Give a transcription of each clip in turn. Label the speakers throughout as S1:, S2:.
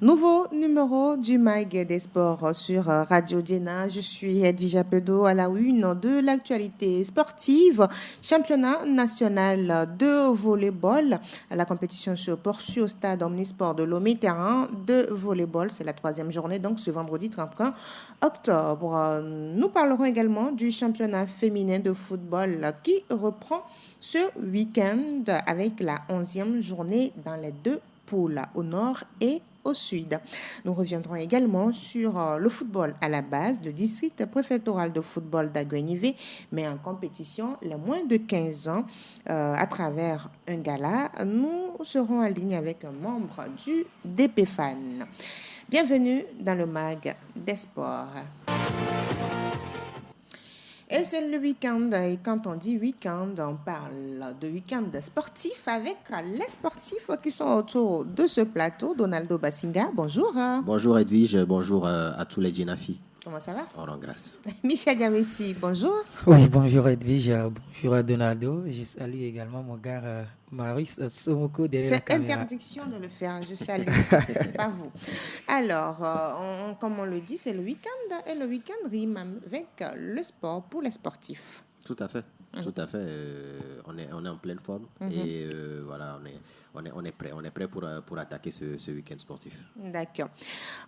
S1: Nouveau numéro du MAG des sports sur Radio Djena. Je suis Edwige Pedo à la une de l'actualité sportive. Championnat national de volleyball. La compétition se poursuit au stade omnisport de Lomé, terrain de volleyball. C'est la troisième journée, donc ce vendredi 31 octobre. Nous parlerons également du championnat féminin de football qui reprend ce week-end avec la 11e journée dans les deux poules, au nord et au sud. Nous reviendrons également sur le football à la base, le district préfectoral de football d'Aguenivé, mais en compétition, les moins de 15 ans, à travers un gala. Nous serons en ligne avec un membre du DPFAN. Bienvenue dans le MAG des sports. Et c'est le week-end. Et quand on dit week-end, on parle de week-end sportif avec les sportifs qui sont autour de ce plateau. Donaldo Bassinga, bonjour.
S2: Bonjour Edwige, bonjour à tous les Djenafi.
S1: Comment ça va?
S2: On rend grâce.
S1: Michel Gavessi, bonjour.
S3: Oui, bonjour Edwige, bonjour à Donaldo. Je salue également mon gars Maurice Somoko derrière la caméra.
S1: C'est interdiction de le faire, je salue, pas vous. Alors, comme on le dit, c'est le week-end et le week-end rime avec le sport pour les sportifs.
S2: Tout à fait. Tout à fait. On est en pleine forme et voilà, on est prêt pour attaquer ce week-end sportif.
S1: D'accord.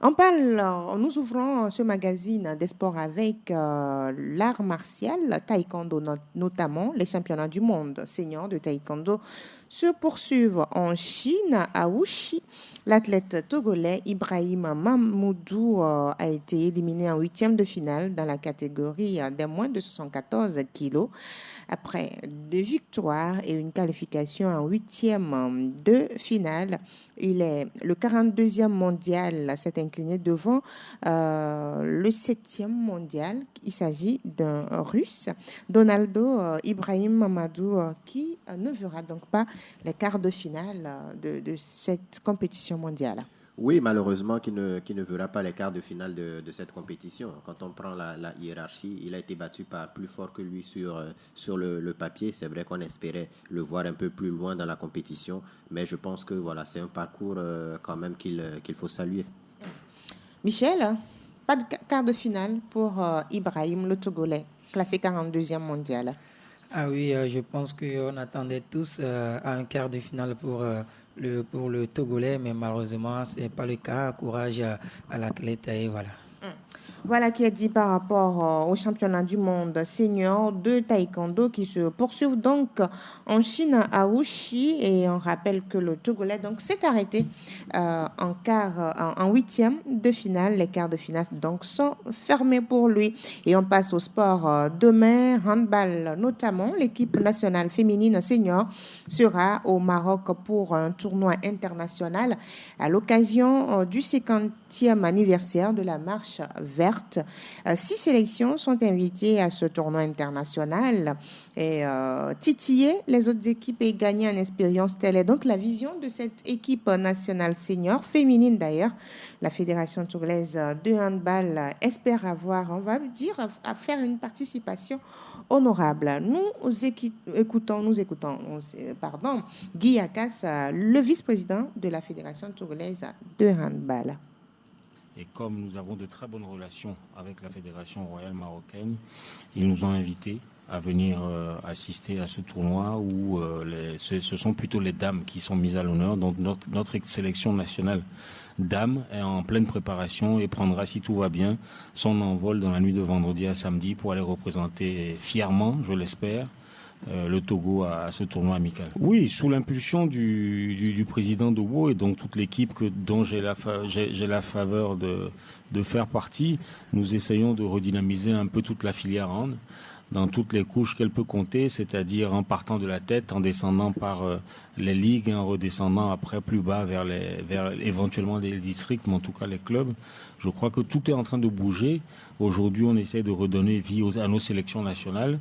S1: Nous ouvrons ce magazine des sports avec l'art martial, taekwondo notamment. Les championnats du monde senior de taekwondo se poursuivent en Chine, à Wuxi. L'athlète togolais Ibrahim Mamoudou a été éliminé en 8e de finale dans la catégorie des moins de 74 kilos. Après 2 victoires et une qualification en 8e de finale, il est le 42e mondial, s'est incliné devant le 7e mondial. Il s'agit d'un Russe, Donaldo Ibrahim Mamadou, qui ne verra donc pas les quarts de finale de cette compétition mondiale.
S2: Oui, malheureusement, qui ne verra pas les quarts de finale de cette compétition. Quand on prend la hiérarchie, il a été battu par plus fort que lui sur le papier. C'est vrai qu'on espérait le voir un peu plus loin dans la compétition, mais je pense que voilà, c'est un parcours quand même qu'il faut saluer.
S1: Michel, pas de quart de finale pour Ibrahim, le Togolais, classé 42e mondial.
S3: Ah oui, je pense qu'on attendait tous à un quart de finale pour le Togolais, mais malheureusement, ce n'est pas le cas. Courage à l'athlète et voilà.
S1: Voilà qui est dit par rapport au championnat du monde senior de taekwondo qui se poursuivent donc en Chine à Wuxi, et on rappelle que le Togolais donc s'est arrêté en 8e de finale. Les quarts de finale donc sont fermés pour lui, et on passe au sport demain, handball notamment. L'équipe nationale féminine senior sera au Maroc pour un tournoi international à l'occasion du 50e anniversaire de la marche verte. 6 sélections sont invitées à ce tournoi international et titiller les autres équipes et gagner en expérience. Telle est donc la vision de cette équipe nationale senior, féminine d'ailleurs. La Fédération togolaise de handball espère avoir, on va dire, à faire une participation honorable. Nous écoutons, Guy Akas, le vice-président de la Fédération togolaise de handball.
S4: Et comme nous avons de très bonnes relations avec la Fédération royale marocaine, ils nous ont invités à venir assister à ce tournoi où ce sont plutôt les dames qui sont mises à l'honneur. Donc notre sélection nationale dames est en pleine préparation et prendra, si tout va bien, son envol dans la nuit de vendredi à samedi pour aller représenter fièrement, je l'espère, le Togo à ce tournoi amical. Oui, sous l'impulsion du président Dobo et donc toute l'équipe dont j'ai la faveur de faire partie, nous essayons de redynamiser un peu toute la filière hand dans toutes les couches qu'elle peut compter, c'est-à-dire en partant de la tête, en descendant par les ligues, en redescendant après plus bas vers éventuellement les districts, mais en tout cas les clubs. Je crois que tout est en train de bouger. Aujourd'hui, on essaie de redonner vie à nos sélections nationales.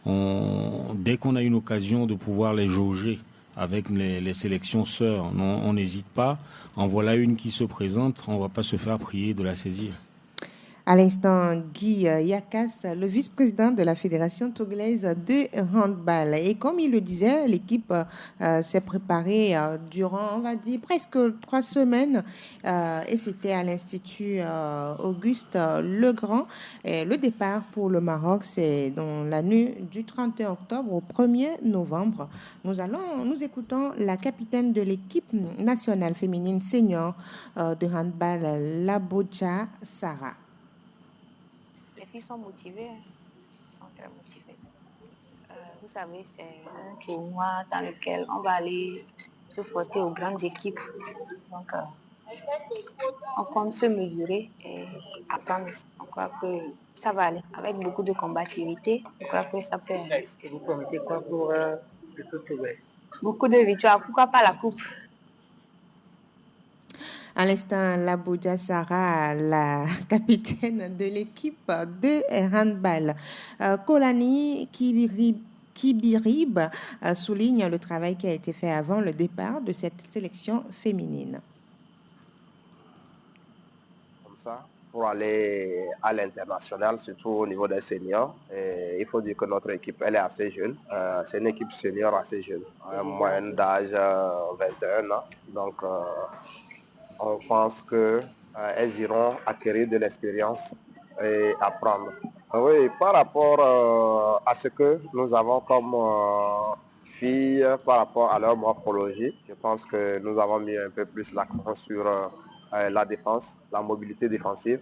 S4: Dès qu'on a une occasion de pouvoir les jauger avec les sélections sœurs, on n'hésite pas. En voilà une qui se présente, on ne va pas se faire prier de la saisir.
S1: À l'instant, Guy Yakas, le vice-président de la Fédération togolaise de handball. Et comme il le disait, l'équipe s'est préparée durant, on va dire, presque 3 semaines. Et c'était à l'Institut Auguste Legrand. Et le départ pour le Maroc, c'est dans la nuit du 31 octobre au 1er novembre. Nous écoutons la capitaine de l'équipe nationale féminine senior de handball, Labodja Sarah.
S5: Les filles sont motivées, sont très motivées. Vous savez, c'est un tournoi dans lequel on va aller se frotter aux grandes équipes. Donc, on compte se mesurer et apprendre. On croit que ça va aller. Avec beaucoup de combativité, je crois que ça peut aller.
S6: Et vous promettez quoi pour le Togo?
S5: Beaucoup de victoires. Pourquoi pas la coupe?
S1: À l'instant, Labodja Sarah, la capitaine de l'équipe de handball. Kolani Kibirib souligne le travail qui a été fait avant le départ de cette sélection féminine.
S6: Comme ça, pour aller à l'international, surtout au niveau des seniors, et il faut dire que notre équipe, elle est assez jeune. C'est une équipe senior assez jeune, moyenne d'âge 21 ans. Donc, on pense qu'elles iront acquérir de l'expérience et apprendre. Oui, par rapport à ce que nous avons comme filles, par rapport à leur morphologie, je pense que nous avons mis un peu plus l'accent sur la défense, la mobilité défensive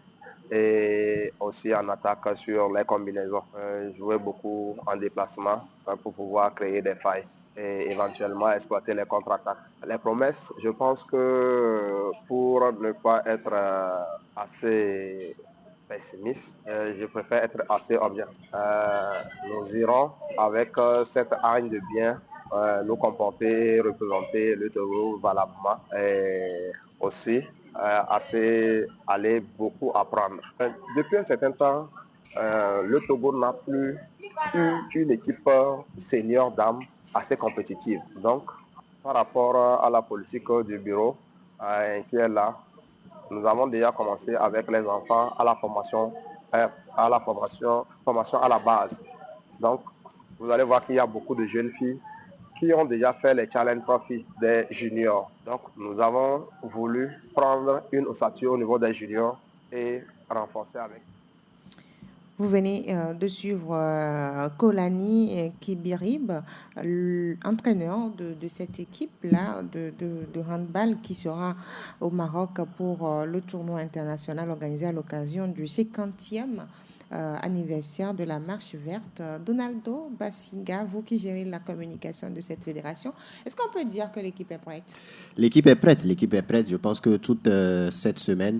S6: et aussi en attaque sur les combinaisons. Jouer beaucoup en déplacement pour pouvoir créer des failles et éventuellement exploiter les contre-attaques. Les promesses, je pense que pour ne pas être assez pessimiste, je préfère être assez objectif. Nous irons avec cette hargne de bien nous comporter et représenter le Togo valablement et aussi aller beaucoup apprendre. Depuis un certain temps, le Togo n'a plus eu une équipe senior dames assez compétitive. Donc, par rapport à la politique du bureau qui est là, nous avons déjà commencé avec les enfants à la formation à la base. Donc, vous allez voir qu'il y a beaucoup de jeunes filles qui ont déjà fait les Challenge Trophy des juniors. Donc, nous avons voulu prendre une ossature au niveau des juniors et renforcer avec.
S1: Vous venez de suivre Kolani Kibirib, l'entraîneur de cette équipe-là de handball qui sera au Maroc pour le tournoi international organisé à l'occasion du 50e anniversaire de la Marche verte. Donaldo Basinga, vous qui gérez la communication de cette fédération, est-ce qu'on peut dire que l'équipe est prête?
S2: L'équipe est prête. Je pense que toute cette semaine,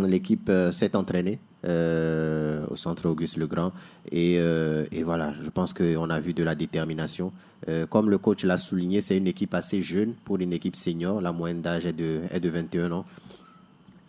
S2: l'équipe s'est entraînée au centre Auguste Legrand et voilà, je pense qu'on a vu de la détermination. Comme le coach l'a souligné, c'est une équipe assez jeune pour une équipe senior. La moyenne d'âge est de 21 ans.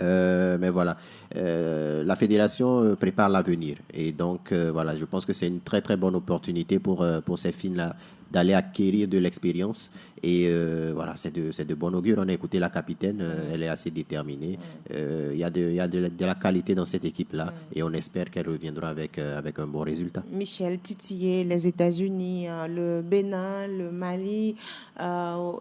S2: Mais voilà, la fédération prépare l'avenir et donc voilà, je pense que c'est une très très bonne opportunité pour ces filles-là d'aller acquérir de l'expérience et voilà, c'est de bon augure. On a écouté la capitaine, elle est assez déterminée. Il y a de la qualité dans cette équipe-là et on espère qu'elle reviendra avec un bon résultat.
S1: Michel titillé les États-Unis, le Bénin, le Mali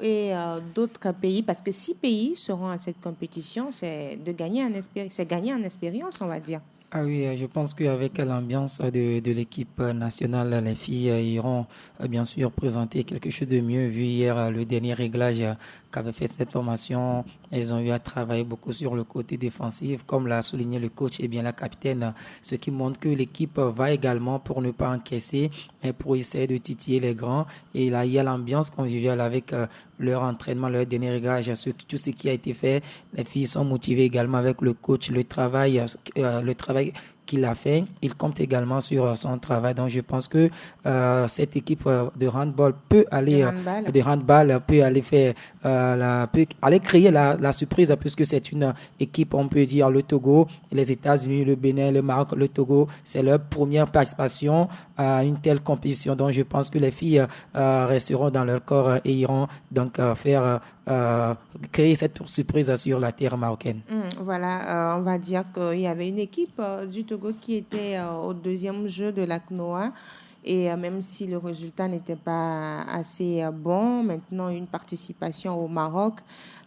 S1: et d'autres pays, parce que 6 pays seront à cette compétition, c'est gagner en expérience, on va dire.
S3: Ah oui, je pense qu'avec l'ambiance de l'équipe nationale, les filles iront bien sûr présenter quelque chose de mieux. Vu hier le dernier réglage qu'avait fait cette formation, elles ont eu à travailler beaucoup sur le côté défensif, comme l'a souligné le coach et bien la capitaine, ce qui montre que l'équipe va également pour ne pas encaisser, mais pour essayer de titiller les grands. Et là, il y a l'ambiance conviviale avec leur entraînement, leur dernier réglage, tout ce qui a été fait. Les filles sont motivées également avec le coach, le travail qu'il a fait. Il compte également sur son travail. Donc, je pense que cette équipe de handball peut aller faire peut aller créer la surprise, puisque c'est une équipe, on peut dire, le Togo, les États-Unis, le Bénin, le Maroc, le Togo, c'est leur première participation à une telle compétition. Donc, je pense que les filles resteront dans leur corps et iront donc créer cette surprise sur la terre marocaine.
S1: Voilà, on va dire qu'il y avait une équipe du Togo qui était au deuxième jeu de la CNOA. Et même si le résultat n'était pas assez bon, maintenant une participation au Maroc,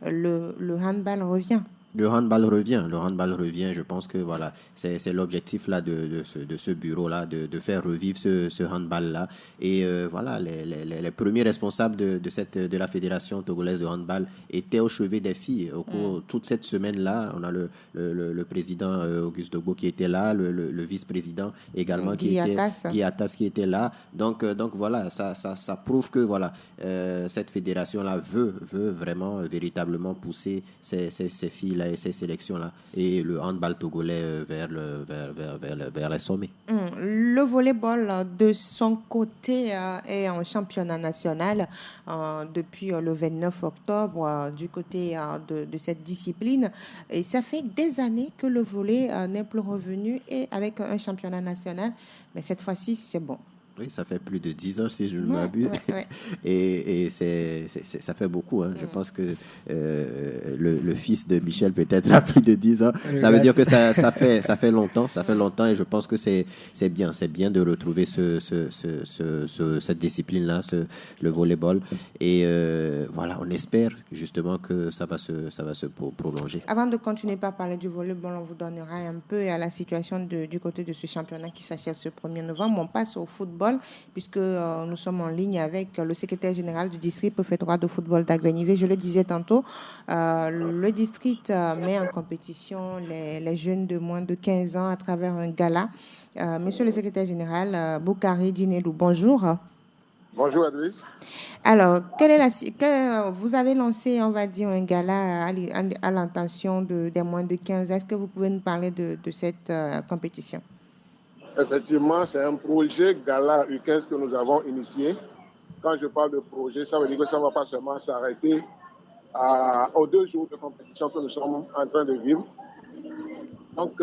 S1: le handball revient.
S2: Le handball revient. Je pense que voilà, c'est l'objectif là de ce bureau-là, de faire revivre ce handball-là. Et voilà, les premiers responsables de la Fédération togolaise de handball étaient au chevet des filles. Au cours toute cette semaine-là, on a le président Auguste Dogbo qui était là, le vice-président également Guy Atas qui était là. Donc voilà, ça prouve que voilà, cette fédération-là veut vraiment, véritablement pousser ces filles et ces sélections-là et le handball togolais vers les sommets.
S1: Le volleyball, de son côté, est en championnat national depuis le 29 octobre du côté de cette discipline. Et ça fait des années que le volley n'est plus revenu et avec un championnat national. Mais cette fois-ci, c'est bon.
S2: Oui, ça fait plus de 10 ans, si je ne m'abuse.
S1: Ouais.
S2: Et ça fait beaucoup. Hein. Je pense que le fils de Michel peut-être a plus de 10 ans. Ça veut dire que ça fait longtemps. Ça fait longtemps et je pense que c'est bien. C'est bien de retrouver cette discipline-là, le volleyball. Et voilà, on espère justement que ça va se prolonger.
S1: Avant de continuer par parler du volleyball, on vous donnera un peu à la situation du côté de ce championnat qui s'achève ce 1er novembre. On passe au football puisque nous sommes en ligne avec le secrétaire général du district préfectoral de football d'Agbenivé. Je le disais tantôt, le district met en compétition les jeunes de moins de 15 ans à travers un gala. Monsieur le secrétaire général, Boukari Dinelou, bonjour.
S7: Bonjour Edwige.
S1: Alors, vous avez lancé, on va dire, un gala à l'intention des moins de 15 ans. Est-ce que vous pouvez nous parler de cette compétition?
S7: Effectivement, c'est un projet Gala U15 que nous avons initié. Quand je parle de projet, ça veut dire que ça ne va pas seulement s'arrêter aux 2 jours de compétition que nous sommes en train de vivre. Donc,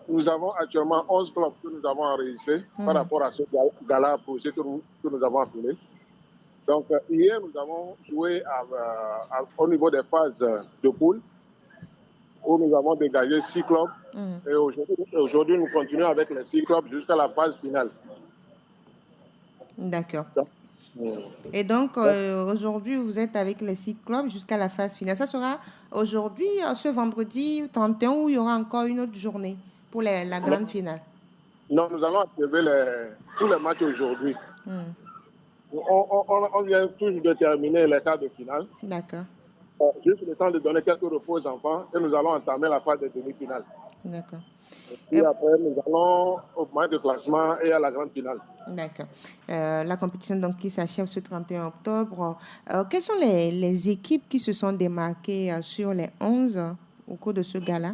S7: nous avons actuellement 11 clubs que nous avons enregistrés par rapport à ce Gala projet que nous avons appelé. Donc, hier, nous avons joué au niveau des phases de poule, où nous avons dégagé 6 clubs. Et aujourd'hui, nous continuons avec les 6 clubs jusqu'à la phase finale.
S1: D'accord. Et donc, aujourd'hui, vous êtes avec les 6 clubs jusqu'à la phase finale. Ça sera aujourd'hui, ce vendredi 31, où il y aura encore une autre journée pour la grande finale?
S7: Non, nous allons achever tous les matchs aujourd'hui. On vient toujours de terminer les quarts de finale.
S1: D'accord.
S7: Juste le temps de donner quelques repos aux enfants et nous allons entamer la phase de demi-finale.
S1: D'accord.
S7: Et après, nous allons au match de classement et à la grande finale.
S1: D'accord. La compétition donc, qui s'achève ce 31 octobre. Quelles sont les équipes qui se sont démarquées sur les 11 au cours de ce gala?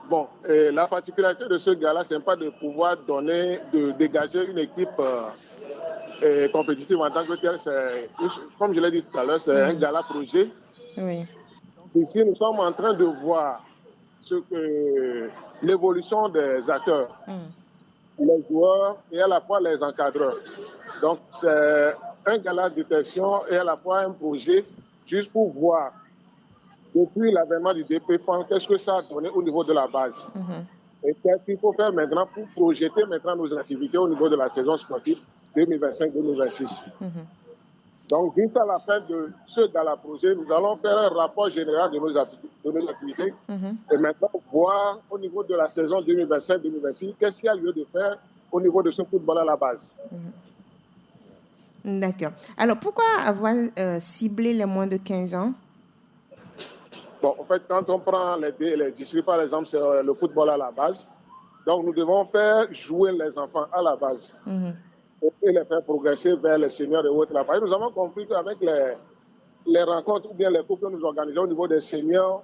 S7: Bon, la particularité de ce gala, ce n'est pas de pouvoir de dégager une équipe compétitive en tant que telle. Comme je l'ai dit tout à l'heure, c'est un gala projet.
S1: Oui.
S7: Ici, nous sommes en train de voir l'évolution des acteurs, les joueurs et à la fois les encadreurs. Donc, c'est un gala de détection et à la fois un projet juste pour voir, depuis l'avènement du DPFAN, qu'est-ce que ça a donné au niveau de la base. Et qu'est-ce qu'il faut faire maintenant pour projeter maintenant nos activités au niveau de la saison sportive 2025-2026. Donc, jusqu'à la fin de ce gala projet, nous allons faire un rapport général de nos activités et maintenant voir au niveau de la saison 2025-2026, qu'est-ce qu'il y a lieu de faire au niveau de ce football à la base.
S1: D'accord. Alors, pourquoi avoir ciblé les moins de 15 ans?
S7: Bon, en fait, quand on prend les districts, par exemple, c'est le football à la base. Donc, nous devons faire jouer les enfants à la base. Et les faire progresser vers les seniors et autres. Nous avons compris qu'avec les rencontres ou bien les cours que nous organisons au niveau des seniors,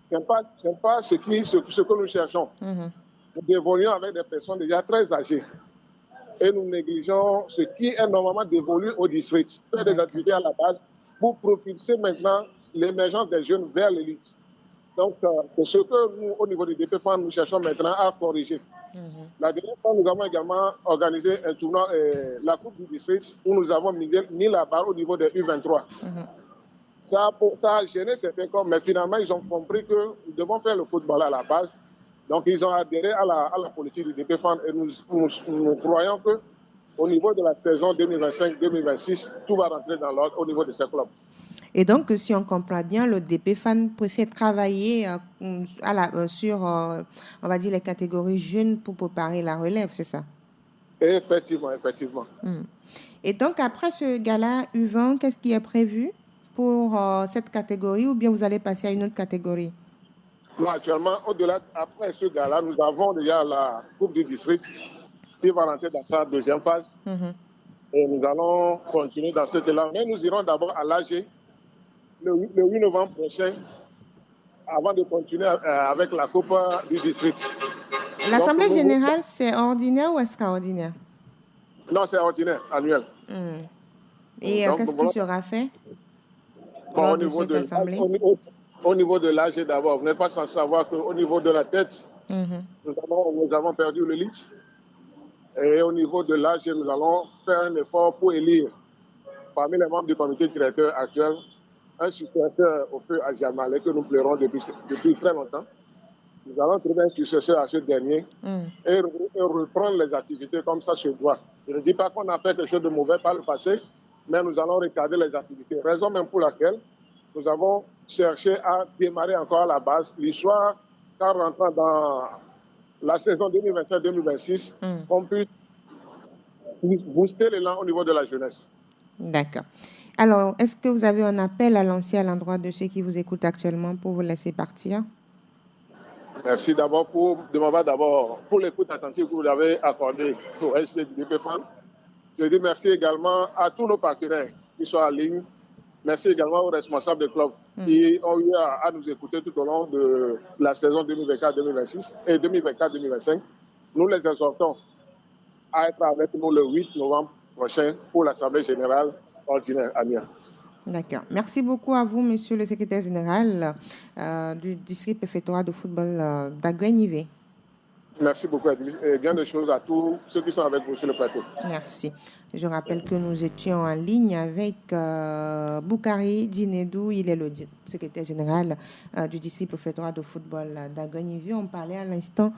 S7: ce n'est pas ce que nous cherchons. nous évoluons avec des personnes déjà très âgées. Et nous négligeons ce qui est normalement dévolu au district. Faire des activités à la base pour propulser maintenant l'émergence des jeunes vers l'élite. Donc, c'est ce que nous, au niveau du DPFAN, nous cherchons maintenant à corriger. La dernière fois, nous avons également organisé un tournoi, la Coupe du district, où nous avons mis la barre au niveau des U23. Ça a gêné certains corps, mais finalement, ils ont compris que nous devons faire le football à la base. Donc, ils ont adhéré à la politique du DPFAN et nous croyons qu'au niveau de la saison 2025-2026, tout va rentrer dans l'ordre au niveau de ces clubs.
S1: Et donc, si on comprend bien, le DPFAN préfère travailler sur, on va dire, les catégories jeunes pour préparer la relève, c'est ça?
S7: Effectivement.
S1: Et donc, après ce gala U20, qu'est-ce qui est prévu pour cette catégorie ou bien vous allez passer à une autre catégorie?
S7: Non, actuellement, après ce gala, nous avons déjà la Coupe du district qui va rentrer dans sa deuxième phase. Et nous allons continuer dans cette élan. Mais nous irons d'abord à l'AG le 8 novembre prochain avant de continuer avec la Coupe du district.
S1: L'Assemblée générale, c'est ordinaire ou extraordinaire?
S7: Non, c'est ordinaire, annuel.
S1: Et qu'est-ce qui sera fait
S7: au niveau de l'AG d'abord, vous n'êtes pas sans savoir qu'au niveau de la tête, nous avons perdu le lit. Et au niveau de l'AG, nous allons faire un effort pour élire parmi les membres du comité directeur actuel un successeur au feu Aziamale que nous pleurons depuis très longtemps. Nous allons trouver un successeur à ce dernier et reprendre les activités comme ça se doit. Je ne dis pas qu'on a fait quelque chose de mauvais par le passé, mais nous allons regarder les activités. Raison même pour laquelle nous avons cherché à démarrer encore à la base l'histoire, car rentrant dans la saison 2025-2026, on puisse booster l'élan au niveau de la jeunesse.
S1: D'accord. Alors, est-ce que vous avez un appel à lancer à l'endroit de ceux qui vous écoutent actuellement pour vous laisser partir?
S7: Merci d'abord pour l'écoute attentive que vous avez accordée au SDPFAN. Je dis merci également à tous nos partenaires qui sont en ligne. Merci également aux responsables des clubs qui ont eu à nous écouter tout au long de la saison 2024-2026 et 2024-2025. Nous les exhortons à être avec nous le 8 novembre prochain pour l'Assemblée générale ordinaire à Niamey.
S1: D'accord. Merci beaucoup à vous, monsieur le secrétaire général du district préfectoral de football d'Aguenivé.
S7: Merci beaucoup, et bien de choses à tous ceux qui sont avec vous sur le plateau.
S1: Merci. Je rappelle que nous étions en ligne avec Boukari Dinedou. Il est le secrétaire général du district préfectoral de football d'Aguenivé. On parlait à l'instant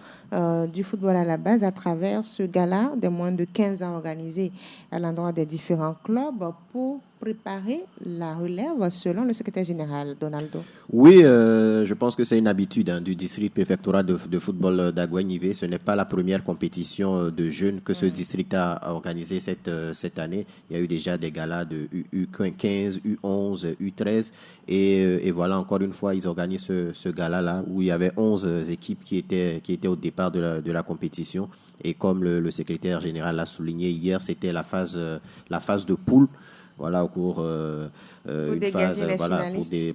S1: du football à la base à travers ce gala des moins de 15 ans organisé à l'endroit des différents clubs pour préparer la relève selon le secrétaire général, Donaldo.
S2: Oui, je pense que c'est une habitude du district préfectoral de football d'Aguenivé. Ce n'est pas la première compétition de jeunes que ce district a organisé cette année. Il y a eu déjà des galas de U15, U11, U13 et voilà, encore une fois, ils organisent ce gala-là où il y avait 11 équipes qui étaient au départ de la compétition. Et comme le secrétaire général l'a souligné hier, c'était la phase de poule. Voilà, au cours une phase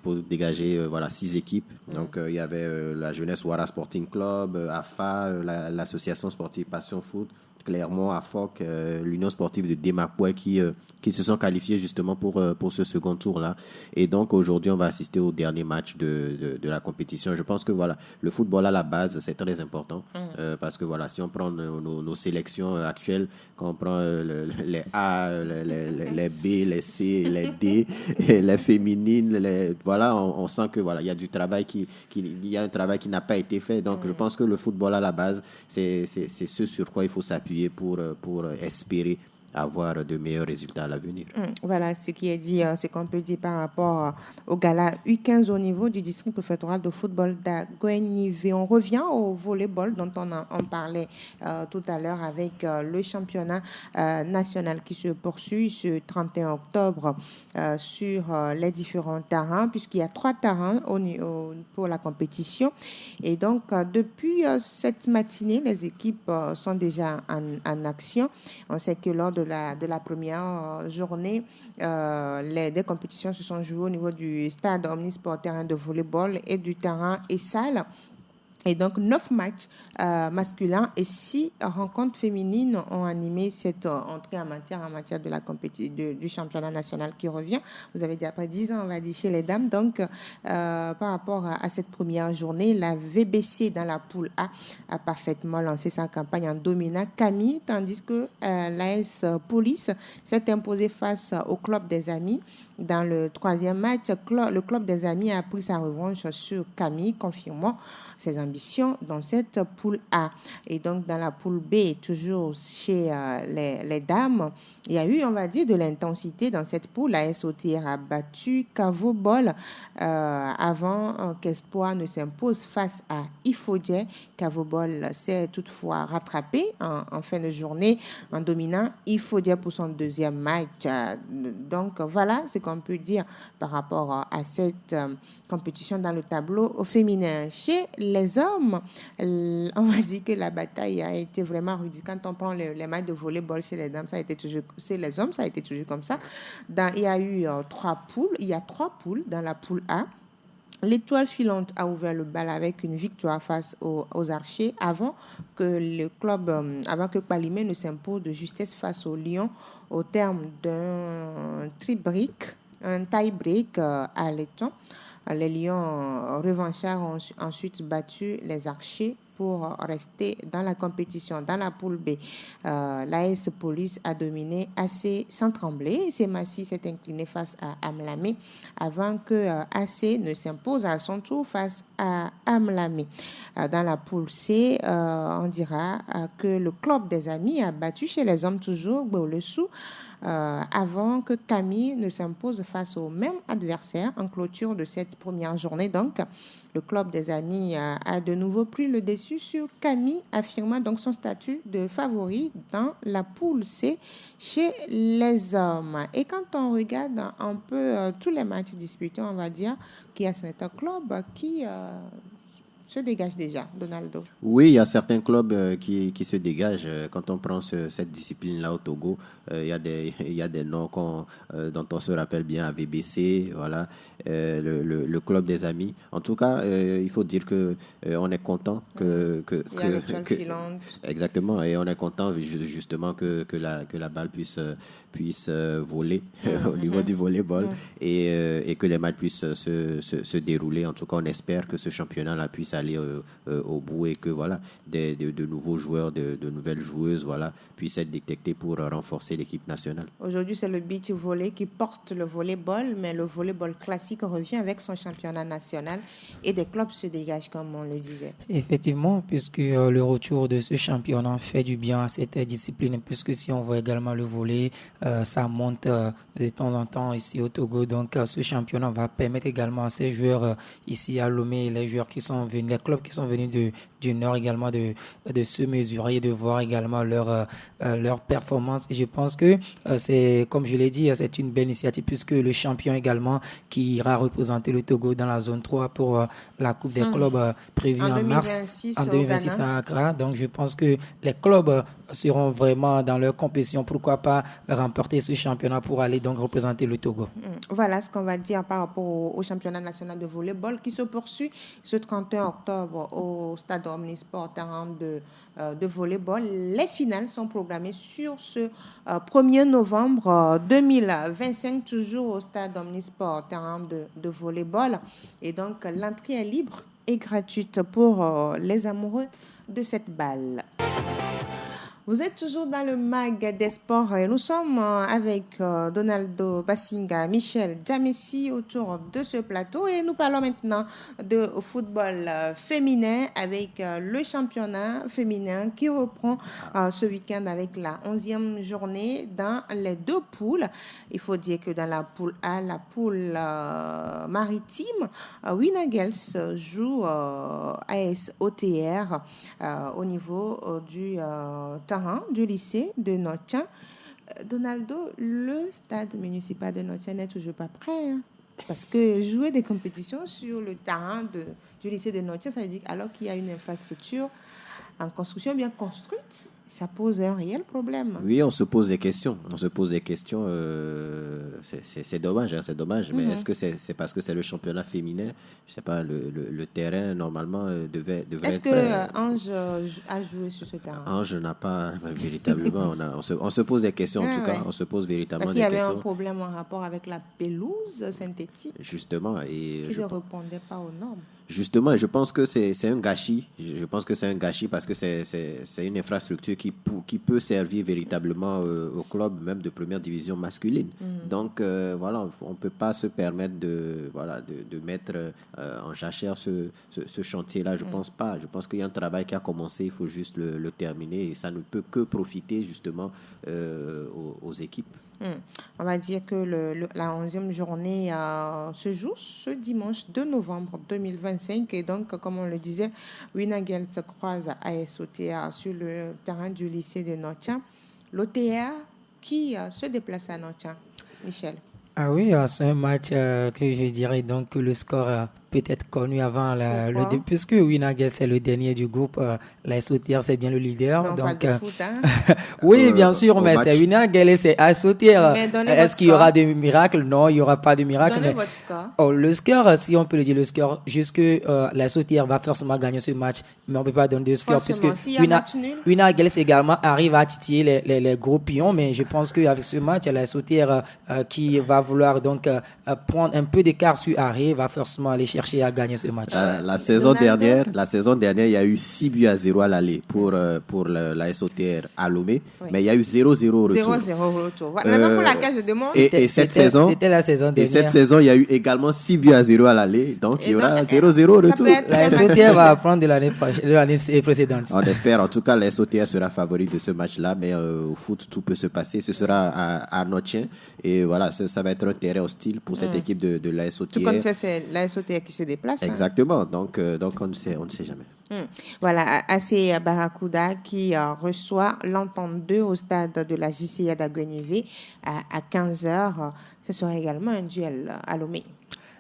S2: pour dégager 6 équipes. Donc, il y avait la Jeunesse Ouara Sporting Club, AFA, l'association sportive Passion Foot, Clermont, AFOC, l'Union sportive de Demakoué qui se sont qualifiés justement pour ce second tour-là. Et donc, aujourd'hui, on va assister au dernier match de la compétition. Je pense que voilà, le football à la base, c'est très important parce que voilà, si on prend nos sélections actuelles, quand on prend les A, les B, les C, les D, les féminines, voilà, on sent que voilà, il y a du travail il y a un travail qui n'a pas été fait. Donc, je pense que le football à la base, c'est ce sur quoi il faut s'appuyer pour espérer avoir de meilleurs résultats à l'avenir.
S1: Voilà ce qui est dit, ce qu'on peut dire par rapport au gala U15 au niveau du district préfectoral de football d'Aguenivé. On revient au volleyball dont on parlait tout à l'heure avec le championnat national qui se poursuit ce 31 octobre sur les différents terrains, puisqu'il y a 3 terrains pour la compétition. Et donc, depuis cette matinée, les équipes sont déjà en action. On sait que lors de la première journée, des compétitions se sont jouées au niveau du stade omnisport terrain de volleyball et du terrain Essal. Et donc, 9 matchs masculins et 6 rencontres féminines ont animé cette entrée en matière de la du championnat national qui revient. Vous avez dit après 10 ans, on va dire, chez les dames. Donc, par rapport à cette première journée, la VBC dans la poule A a parfaitement lancé sa campagne en dominant Camille, tandis que l'AS Police s'est imposée face au club des Amis. Dans le troisième match, le club des Amis a pris sa revanche sur Camille, confirmant ses ambitions dans cette poule A. Et donc, dans la poule B, toujours chez les dames, il y a eu, on va dire, de l'intensité dans cette poule. La SOTR a battu Cavobol avant qu'Espoir ne s'impose face à Ifodje. Cavobol s'est toutefois rattrapé en fin de journée en dominant Ifodje pour son deuxième match. Donc, voilà ce qu'on peut dire par rapport à cette compétition dans le tableau féminin. Chez les hommes, on va dire que la bataille a été vraiment rude. Quand on prend les matchs de volleyball chez les dames, ça a été toujours, chez les hommes, ça a été toujours comme ça. Il y a eu 3 poules. Il y a 3 poules dans la poule A. L'Étoile filante a ouvert le bal avec une victoire face aux Archers avant que Palimé ne s'impose de justesse face aux Lions au terme d'un tie-break à l'éton. Les Lions revanchards ont ensuite battu les Archers pour rester dans la compétition. Dans la poule B, l'AS Police a dominé AC sans trembler. Semassi s'est incliné face à Amlamé avant que AC ne s'impose à son tour face à Amlamé. Dans la poule C, on dira que le club des Amis a battu chez les hommes toujours Beolessou avant que Camille ne s'impose face au même adversaire en clôture de cette première journée. Donc, le club des Amis a de nouveau pris le dessus sur Camille, affirmant donc son statut de favori dans la poule C chez les hommes. Et quand on regarde un peu tous les matchs disputés, on va dire qu'il y a certains clubs qui se dégagent déjà, Donaldo.
S2: Oui, il y a certains clubs qui se dégagent. Quand on prend cette discipline-là au Togo, il y a des noms dont on se rappelle bien, AVBC, voilà, le club des Amis. En tout cas, il faut dire que on est content exactement, et on est content justement que la balle puisse voler au niveau du volleyball et que les matchs puissent se dérouler. En tout cas, on espère que ce championnat-là puisse aller au bout et que voilà, de nouveaux joueurs, de nouvelles joueuses voilà, puissent être détectés pour renforcer l'équipe nationale.
S1: Aujourd'hui, c'est le beach volley qui porte le volleyball, mais le volleyball classique revient avec son championnat national et des clubs se dégagent, comme on le disait.
S3: Effectivement, puisque le retour de ce championnat fait du bien à cette discipline, puisque si on voit également le volley, ça monte de temps en temps ici au Togo. Donc, ce championnat va permettre également à ces joueurs ici à Lomé, les joueurs qui sont venus, les clubs qui sont venus du Nord également de se mesurer, de voir également leur performance. Et je pense que c'est, comme je l'ai dit, c'est une belle initiative puisque le champion également qui ira représenter le Togo dans la zone 3 pour la Coupe des clubs prévue en mars 2026 à Accra. Donc je pense que les clubs seront vraiment dans leur compétition. Pourquoi pas remporter ce championnat pour aller donc représenter le Togo.
S1: Voilà ce qu'on va dire par rapport au championnat national de volleyball qui se poursuit ce 31 octobre au stade Omnisport terrain de volleyball. Les finales sont programmées sur ce 1er novembre 2025, toujours au stade Omnisport terrain de volleyball. Et donc, l'entrée est libre et gratuite pour les amoureux de cette balle. Vous êtes toujours dans le MAG des sports et nous sommes avec Donaldo Bassinga, Michel Djamessi autour de ce plateau et nous parlons maintenant de football féminin avec le championnat féminin qui reprend ce week-end avec la 11e journée dans les 2 poules. Il faut dire que dans la poule A, la poule maritime, Winagels joue AS OTR au niveau du du lycée de Notchan. Donaldo, le stade municipal de Notchan n'est toujours pas prêt. Parce que jouer des compétitions sur le terrain du lycée de Notchan, ça veut dire alors qu'il y a une infrastructure en construction bien construite, ça pose un réel problème.
S2: Oui, on se pose des questions. C'est dommage, hein, c'est dommage. Mais est-ce que c'est parce que c'est le championnat féminin? Je sais pas, le terrain, normalement, devait
S1: est-ce
S2: être prêt.
S1: que Ange a joué sur ce terrain?
S2: Ange n'a pas véritablement. On se pose des questions, en tout cas. On se pose véritablement des questions.
S1: Parce qu'il y avait un problème en rapport avec la pelouse synthétique.
S2: Justement. Et
S1: qui ne répondait pas aux normes.
S2: Justement, je pense que c'est un gâchis. Je pense que c'est un gâchis parce que c'est une infrastructure qui peut servir véritablement au club, même de première division masculine. Donc, voilà, on ne peut pas se permettre de mettre en jachère ce chantier-là. Je pense pas. Je pense qu'il y a un travail qui a commencé, il faut juste le terminer et ça ne peut que profiter justement aux équipes.
S1: On va dire que la 11e journée se joue ce dimanche 2 novembre 2025 et donc, comme on le disait, Winagel se croise à SOTA sur le terrain du lycée de Notia. L'OTA qui se déplace à Notia. Michel.
S3: Ah oui, c'est un match que je dirais donc que le score peut-être connu avant le début, puisque Winagel c'est le dernier du groupe, la SOTR c'est bien le leader.
S1: Mais on
S3: donc,
S1: parle de foot, hein?
S3: Oui, bien sûr, mais c'est Winagel et c'est SOTR. Est-ce qu'il y aura des miracles? Non, il n'y aura pas de miracle.
S1: Donnez votre score.
S3: Le score, si on peut le dire, le score, jusque la SOTR va forcément gagner ce match, mais on ne peut pas donner de score, puisque Winagel également arrive à titiller les gros pions, mais je pense qu'avec ce match, la SOTR qui va vouloir donc prendre un peu d'écart sur Arrêt va forcément aller chercher à gagner ce match.
S2: La saison dernière, il y a eu 6-0 à l'aller pour la SOTR à Lomé, mais il y a eu 0-0 au retour.
S1: 0-0 au retour. Voilà pour laquelle je demande.
S2: Et cette saison,
S3: c'était la saison dernière.
S2: Et cette saison, il y a eu également 6-0 à l'aller, donc il y aura 0-0 au retour.
S3: La SOTR va apprendre de l'année précédente.
S2: On espère, en tout cas, la SOTR sera favori de ce match-là, mais au foot, tout peut se passer. Ce sera à Notien, et voilà, ça va être un terrain hostile pour cette équipe de la SOTR.
S1: Tout compte fait, c'est la SOTR qui se déplace.
S2: Exactement, donc on ne sait jamais.
S1: Voilà, AC Barracuda qui reçoit l'Entente 2 au stade de la JCA d'Aguenivé à 15h. Ce sera également un duel à Lomé.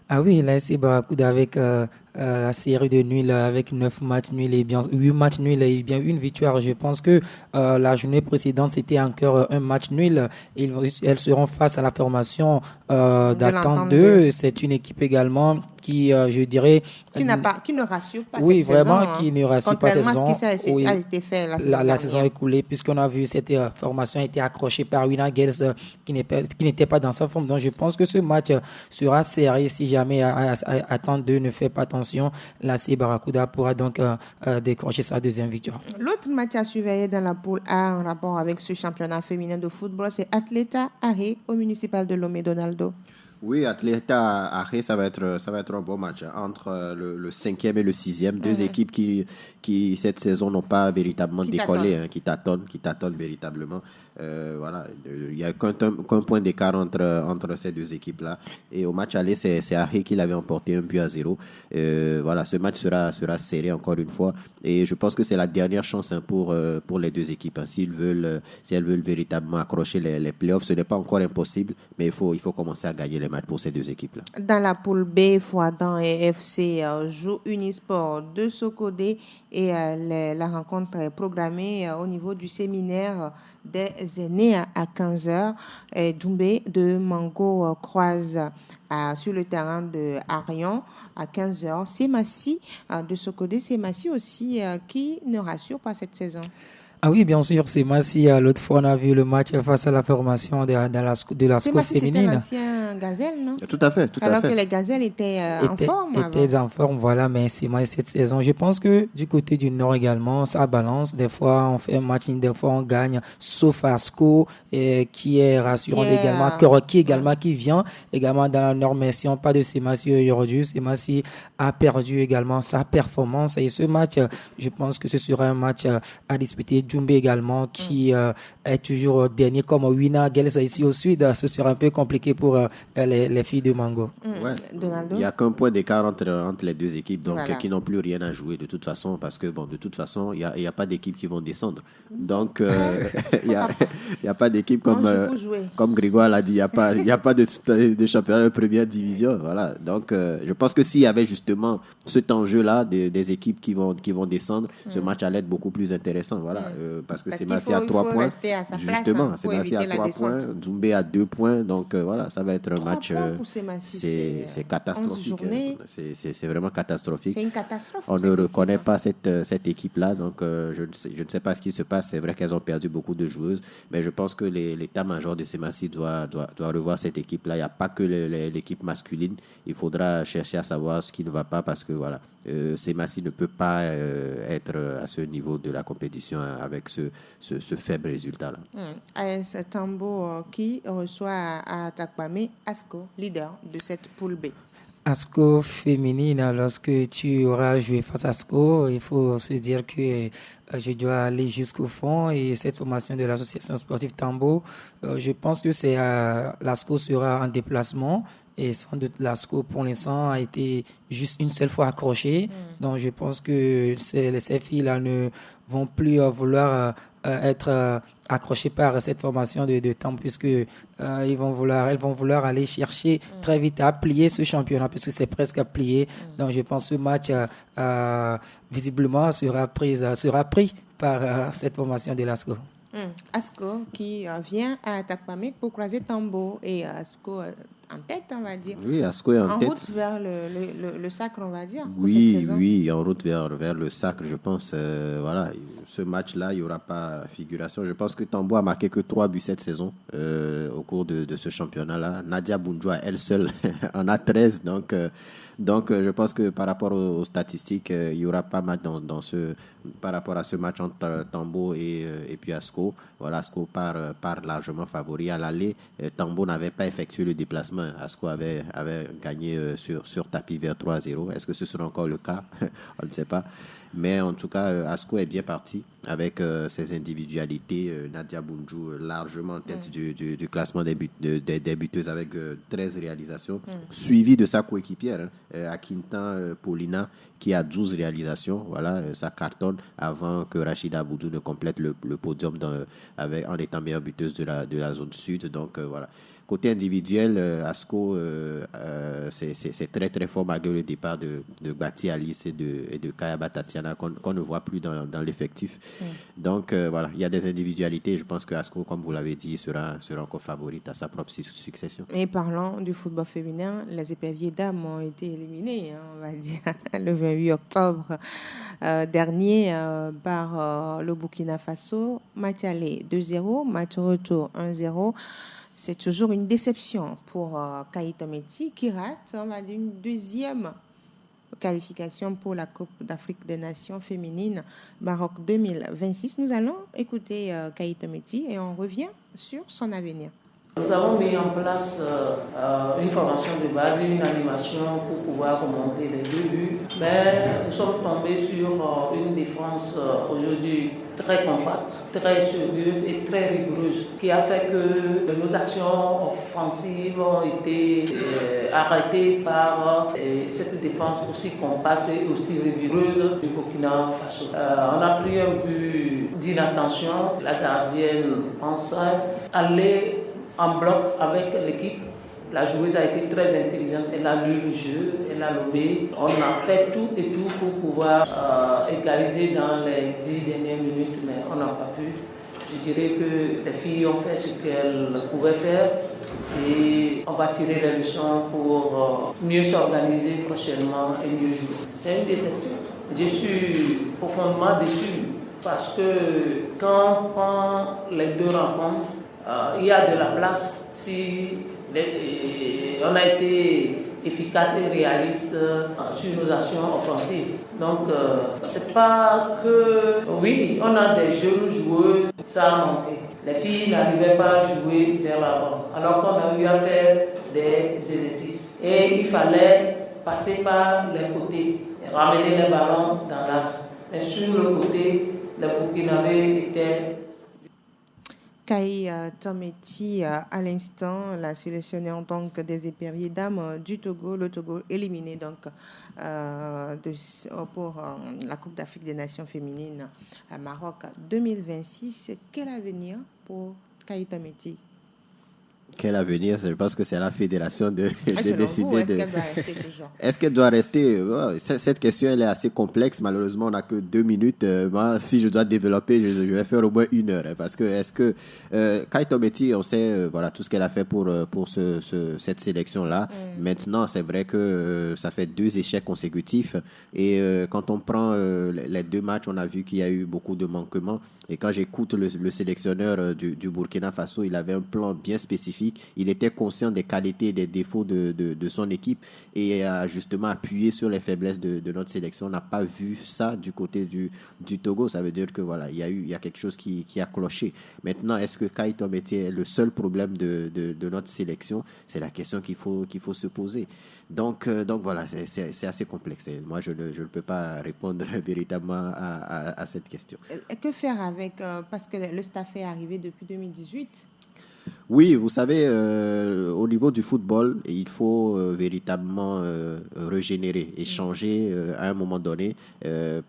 S3: Ah oui, là, c'est Barracuda avec la série de nuls, avec 9 matchs nuls et bien 8 matchs nuls et bien une victoire. Je pense que la journée précédente, c'était encore un match nul. Elles seront face à la formation d'Attente 2. C'est une équipe également qui, je dirais...
S1: Qui ne rassure pas
S3: cette
S1: saison.
S3: Oui, vraiment, qui ne rassure pas cette saison.
S1: Contrairement à ce qui a été fait
S3: la saison écoulée, puisqu'on a vu cette formation a été accrochée par Winagel qui n'était pas dans sa forme. Donc, je pense que ce match sera serré si jamais Attente 2 ne fait pas attention. La Barracuda pourra donc décrocher sa deuxième victoire.
S1: L'autre match à surveiller dans la poule A en rapport avec ce championnat féminin de football, c'est Atleta Arrêt au municipal de Lomé. Donaldo.
S2: Oui, Atleta Arrêt, ça va être un bon match entre le 5e et le 6e. Deux équipes qui cette saison n'ont pas véritablement décollé, qui tâtonnent véritablement. Voilà, il n'y a qu'un point d'écart entre ces deux équipes-là. Et au match aller, c'est Arrêt qui l'avait emporté 1-0. Voilà, ce match sera serré encore une fois. Et je pense que c'est la dernière chance pour les deux équipes. Si elles veulent véritablement accrocher les playoffs, ce n'est pas encore impossible, mais il faut commencer à gagner les matchs pour ces deux équipes-là.
S1: Dans la poule B, Fouadan et FC jouent Unisport de Sokodé et la rencontre est programmée au niveau du séminaire des aînés à 15h. Doumbé de Mango croise sur le terrain de Arion à 15h. C'est Massi de Sokodé, c'est Massi aussi qui ne rassure pas cette saison.
S3: Ah oui, bien sûr, c'est Massi. L'autre fois, on a vu le match face à la formation de la SCO féminine.
S1: C'était l'ancien Gazelle, non?
S2: Tout à fait.
S1: Alors que les Gazelles étaient en forme.
S3: Étaient en forme, voilà, mais c'est Massi cette saison. Je pense que du côté du Nord également, ça balance. Des fois, on fait un match, des fois, on gagne. Sauf à SCO, qui est rassurant également. Koroki également, qui vient également dans la Nord. Mais si on parle de Semassi aujourd'hui, Semassi a perdu également sa performance. Et ce match, je pense que ce sera un match à disputer. Doumbé également qui est toujours dernier comme Winagel ici au sud. Ce sera un peu compliqué pour les filles de Mango.
S2: Ouais.
S1: Donaldo?
S2: Il n'y a qu'un point d'écart entre les deux équipes, donc
S1: Voilà.
S2: qui n'ont plus rien à jouer de toute façon, parce que bon, de toute façon, il y a pas d'équipe qui vont descendre. Donc, il y a pas d'équipe comme Grégoire l'a dit, il y a pas de championnat de première division. Voilà. Donc, je pense que s'il y avait justement cet enjeu-là des équipes qui vont descendre, ce match allait être beaucoup plus intéressant. Voilà. Parce que c'est Massi à 3 points. Justement, c'est Massi à 3 points, Doumbé à 2 points. Donc, voilà, ça va être un match. C'est catastrophique. C'est vraiment catastrophique.
S1: C'est une catastrophe.
S2: On ne reconnaît pas cette équipe-là. Donc, je ne sais pas ce qui se passe. C'est vrai qu'elles ont perdu beaucoup de joueuses. Mais je pense que l'état-major de Semassi doit revoir cette équipe-là. Il n'y a pas que l'équipe masculine. Il faudra chercher à savoir ce qui ne va pas parce que voilà, Semassi ne peut pas être à ce niveau de la compétition avec ce faible résultat-là.
S1: AS Tambo qui reçoit à Takpame ASCO, leader de cette poule B.
S3: ASCO féminine, lorsque tu auras joué face à ASCO, il faut se dire que je dois aller jusqu'au fond et cette formation de l'association sportive Tambo, je pense que l'ASCO sera en déplacement et sans doute l'ASCO pour l'instant a été juste une seule fois accrochée. Donc je pense que ces filles-là ne vont plus vouloir être accrochées par cette formation de Tambo puisque elles vont vouloir aller chercher très vite à plier ce championnat puisque c'est presque plié. Donc je pense que ce match visiblement sera pris par cette formation de l'ASCO.
S1: ASCO qui vient à Takpame pour croiser Tambo et ASCO en tête, on va dire.
S2: Oui, ASCO est en tête.
S1: En route vers le sacre, on va dire.
S2: Oui,
S1: pour cette saison.
S2: oui, en route vers le sacre, je pense. Voilà, ce match-là, il n'y aura pas figuration. Je pense que Tambo a marqué que 3 buts cette saison au cours de ce championnat-là. Nadia Boundjoua, elle seule, en a 13. Donc, je pense que par rapport aux statistiques, il y aura pas mal par rapport à ce match entre Tambo et puis ASCO. Voilà, ASCO part largement favori à l'aller. Tambo n'avait pas effectué le déplacement. ASCO avait gagné sur tapis vers 3-0. Est-ce que ce sera encore le cas? On ne sait pas. Mais en tout cas, ASCO est bien parti avec ses individualités. Nadia Boundjou largement en tête du classement des buteuses avec 13 réalisations, suivi de sa coéquipière, Akintan Paulina, qui a 12 réalisations. Voilà, ça cartonne avant que Rachida Aboudou ne complète le podium en étant meilleure buteuse de la zone sud. Donc voilà. Côté individuel, ASCO, c'est très très fort malgré le départ de Bati Alice et de Kayaba Tatiana qu'on ne voit plus dans l'effectif. Donc voilà, il y a des individualités. Je pense que ASCO, comme vous l'avez dit, sera encore favorite à sa propre succession.
S1: Et parlant du football féminin, les éperviers dames ont été éliminés, on va dire, le 28 octobre dernier par le Burkina Faso. Match aller 2-0, match retour 1-0. C'est toujours une déception pour Kaïta Meti qui rate, on va dire, une deuxième qualification pour la Coupe d'Afrique des Nations féminines Maroc 2026. Nous allons écouter Kaïta Meti et on revient sur son avenir.
S8: Nous avons mis en place une formation de base, une animation pour pouvoir remonter les débuts, mais nous sommes tombés sur une défense aujourd'hui très compacte, très sérieuse et très rigoureuse, qui a fait que nos actions offensives ont été arrêtées par cette défense aussi compacte et aussi rigoureuse du Burkina Faso. On a pris un but d'inattention, la gardienne pensait aller en bloc avec l'équipe. La joueuse a été très intelligente, elle a lu le jeu, elle a lobé. On a fait tout et tout pour pouvoir égaliser dans les 10 dernières minutes, mais on n'a pas pu. Je dirais que les filles ont fait ce qu'elles pouvaient faire et on va tirer les leçons pour mieux s'organiser prochainement et mieux jouer. C'est une déception. Je suis profondément déçu parce que quand on prend les deux rencontres, il y a de la place si on a été efficace et réaliste sur nos actions offensives. Donc, c'est pas que... Oui, on a des jeunes joueuses, ça a manqué. Les filles n'arrivaient pas à jouer vers l'avant, alors qu'on a eu à faire des exercices. Et il fallait passer par les côtés, ramener les ballons dans l'axe. Mais sur le côté, les Burkinabés étaient...
S1: Kai Tometi, à l'instant, la sélectionneur donc des éperviers dames du Togo, le Togo éliminé donc pour la Coupe d'Afrique des Nations féminines à Maroc 2026. Quel avenir pour Kai Tometi?
S2: Quel avenir? Je pense que c'est à la fédération de décider.
S1: Est-ce qu'elle doit rester toujours?
S2: Est-ce qu'elle doit rester? Cette question, elle est assez complexe. Malheureusement, on n'a que 2 minutes. Moi, si je dois développer, je vais faire au moins 1 heure. Parce que est-ce que Kai Tometi, on sait voilà, tout ce qu'elle a fait pour cette sélection-là. Maintenant, c'est vrai que ça fait 2 échecs consécutifs. Et quand on prend les 2 matchs, on a vu qu'il y a eu beaucoup de manquements. Et quand j'écoute le sélectionneur du Burkina Faso, il avait un plan bien spécifique. Il était conscient des qualités et des défauts de son équipe et a justement appuyé sur les faiblesses de notre sélection. On n'a pas vu ça du côté du Togo. Ça veut dire que voilà, il y a quelque chose qui a cloché. Maintenant, est-ce que Kai Tometi est le seul problème de notre sélection? C'est la question qu'il faut se poser. Donc voilà, c'est assez complexe. Et moi, je ne peux pas répondre véritablement à cette question.
S1: Et que faire avec, parce que le staff est arrivé depuis 2018?
S2: Oui, vous savez, au niveau du football, il faut véritablement régénérer et changer à un moment donné,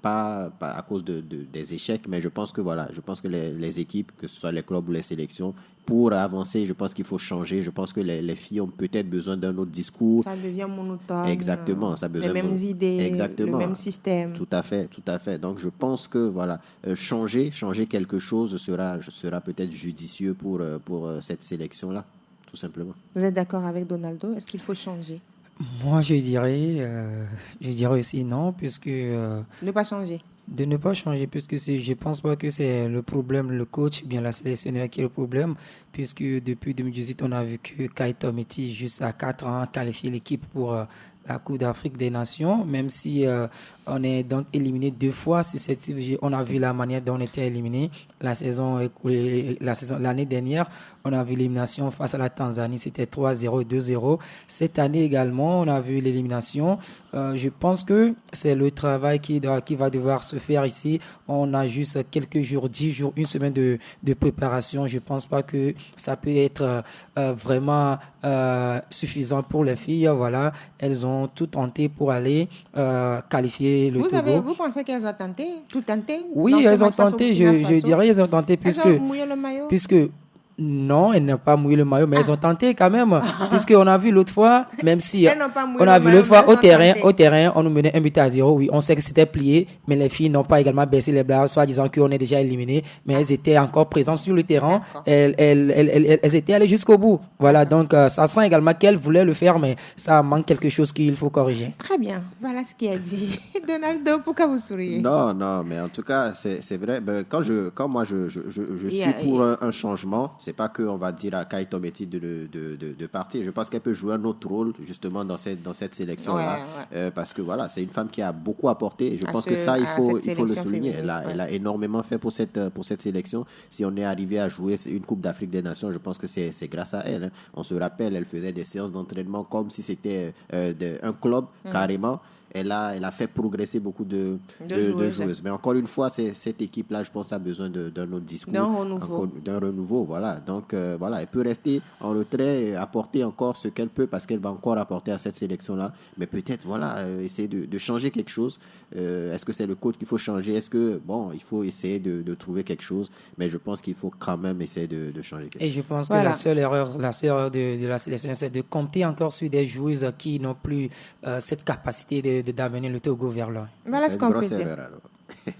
S2: pas à cause des échecs, mais je pense que les équipes, que ce soit les clubs ou les sélections, pour avancer, je pense qu'il faut changer. Je pense que les filles ont peut-être besoin d'un autre discours.
S1: Ça devient monotone.
S2: Exactement. Ça a besoin
S1: les mêmes idées,
S2: exactement.
S1: le même système.
S2: Tout à fait. Donc, je pense que voilà, changer quelque chose sera peut-être judicieux pour cette sélection-là, tout simplement.
S1: Vous êtes d'accord avec Donaldo? Est-ce qu'il faut changer?
S3: Moi, je dirais aussi non, puisque...
S1: ne pas changer.
S3: De ne pas changer, puisque je ne pense pas que c'est le problème, le coach, bien la sélectionneur qui est le problème, puisque depuis 2018, on a vu que Kai Tometi, juste à 4 ans, a qualifié l'équipe pour la Coupe d'Afrique des Nations, même si on est donc éliminé 2 fois sur cette série. On a vu la manière dont on était éliminé l'année dernière. On a vu l'élimination face à la Tanzanie, c'était 3-0 et 2-0. Cette année également, on a vu l'élimination. Je pense que c'est le travail qui va devoir se faire ici. On a juste quelques jours, 10 jours, 1 semaine de préparation. Je ne pense pas que ça peut être vraiment suffisant pour les filles. Voilà, elles ont tout tenté pour aller qualifier le Togo.
S1: Vous pensez qu'elles ont tout tenté?
S3: Oui, elles ont tenté, je dirais elles ont tenté
S1: puisque... Elles ont mouillé le maillot?
S3: Non, elles n'ont pas mouillé le maillot, mais elles ont tenté quand même. Puisqu'on a vu l'autre fois, même si on a vu l'autre fois au terrain, on nous menait 1-0. Oui, on sait que c'était plié, mais les filles n'ont pas également baissé les bras, soit disant qu'on est déjà éliminé, mais elles étaient encore présentes sur le terrain. Elles étaient allées jusqu'au bout. Voilà, donc ça sent également qu'elles voulaient le faire, mais ça manque quelque chose qu'il faut corriger.
S1: Très bien, voilà ce qu'il a dit. Donaldo, pourquoi vous souriez?
S2: Non, mais en tout cas, c'est vrai. Quand moi je suis pour un changement, c'est pas qu'on va dire à Kai Tometi de partir. Je pense qu'elle peut jouer un autre rôle justement dans cette sélection-là. Parce que voilà, c'est une femme qui a beaucoup apporté. Et je pense que ça, il faut le souligner. Elle a énormément fait pour cette sélection. Si on est arrivé à jouer une Coupe d'Afrique des Nations, je pense que c'est grâce à elle. On se rappelle, elle faisait des séances d'entraînement comme si c'était un club, carrément. Elle a fait progresser beaucoup de joueuses. Mais encore une fois, cette équipe-là, je pense, a besoin d'un autre discours. D'un renouveau. Voilà. Donc, voilà, elle peut rester en retrait et apporter encore ce qu'elle peut parce qu'elle va encore apporter à cette sélection-là. Mais peut-être, voilà, essayer de changer quelque chose. Est-ce que c'est le coach qu'il faut changer? Est-ce que, il faut essayer de trouver quelque chose? Mais je pense qu'il faut quand même essayer de changer quelque chose.
S3: Et je pense que la seule erreur de la sélection, c'est de compter encore sur des joueuses qui n'ont plus cette capacité d'amener le Togo vers là.
S1: Voilà ce qu'on peut dire.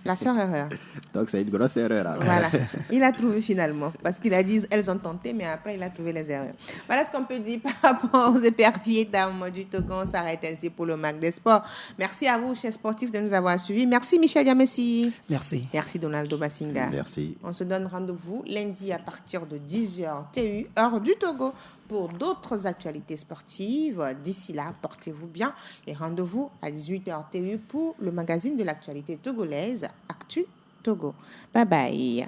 S1: La seule erreur.
S2: Donc c'est une grosse erreur. Alors.
S1: Voilà, il a trouvé finalement, parce qu'il a dit elles ont tenté, mais après il a trouvé les erreurs. Voilà ce qu'on peut dire par rapport aux éperviers dames du Togo. On s'arrête ainsi pour le MAC des sports. Merci à vous, chers sportifs, de nous avoir suivis. Merci Michel Diamessi.
S3: Merci.
S1: Merci Donaldo Bassinga.
S2: Merci.
S1: On se donne rendez-vous lundi à partir de 10h TU, heure du Togo, pour d'autres actualités sportives. D'ici là, portez-vous bien et rendez-vous à 18h TU pour le magazine de l'actualité togolaise Actu Togo. Bye bye.